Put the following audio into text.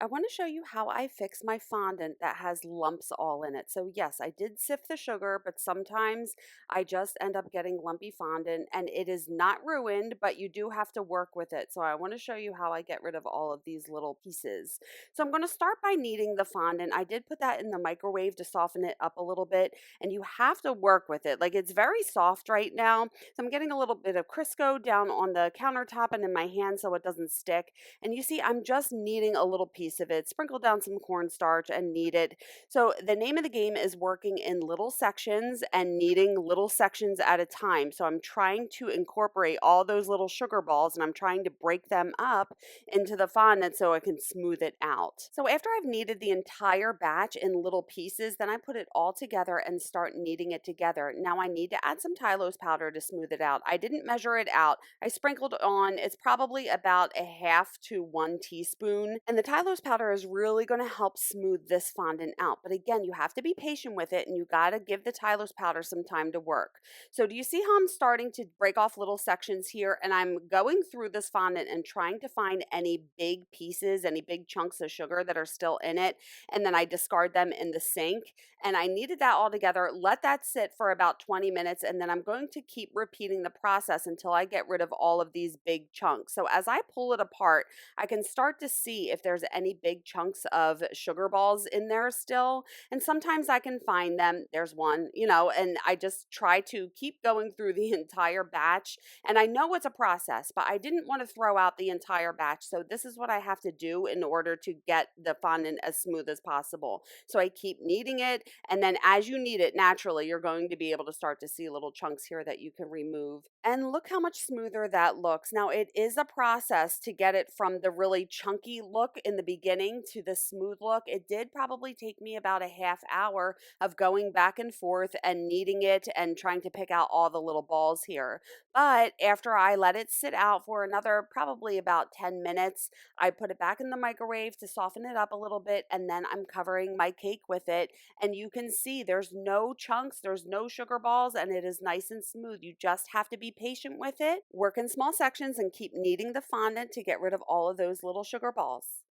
I want to show you how I fix my fondant that has lumps all in it. So yes, I did sift the sugar, but sometimes I just end up getting lumpy fondant and it is not ruined, but you do have to work with it. So I want to show you how I get rid of all of these little pieces. So I'm going to start by kneading the fondant. I did put that in the microwave to soften it up a little bit, and you have to work with it. Like, it's very soft right now. So I'm getting a little bit of Crisco down on the countertop and in my hand so it doesn't stick. And you see, I'm just kneading a little piece of it, sprinkle down some cornstarch and knead it. So the name of the game is working in little sections and kneading little sections at a time. So I'm trying to incorporate all those little sugar balls and I'm trying to break them up into the fondant so I can smooth it out. So after I've kneaded the entire batch in little pieces, then I put it all together and start kneading it together. Now I need to add some tylose powder to smooth it out. I didn't measure it out. I sprinkled on, it's probably about a half to 1 teaspoon. And the tylose powder is really going to help smooth this fondant out. But again, you have to be patient with it and you got to give the tylose powder some time to work. So do you see how I'm starting to break off little sections here? And I'm going through this fondant and trying to find any big pieces, any big chunks of sugar that are still in it. And then I discard them in the sink. And I kneaded that all together, let that sit for about 20 minutes. And then I'm going to keep repeating the process until I get rid of all of these big chunks. So as I pull it apart, I can start to see if there's any big chunks of sugar balls in there still. And sometimes I can find them. There's one, and I just try to keep going through the entire batch. And I know it's a process, but I didn't want to throw out the entire batch. So this is what I have to do in order to get the fondant as smooth as possible. So I keep kneading it. And then as you knead it, naturally, you're going to be able to start to see little chunks here that you can remove. And look how much smoother that looks. Now, it is a process to get it from the really chunky look in the beginning to the smooth look. It did probably take me about a half hour of going back and forth and kneading it and trying to pick out all the little balls here. But after I let it sit out for another probably about 10 minutes, I put it back in the microwave to soften it up a little bit, and then I'm covering my cake with it. And you can see there's no chunks, there's no sugar balls, and it is nice and smooth. You just have to be patient with it, work in small sections, and keep kneading the fondant to get rid of all of those little sugar balls.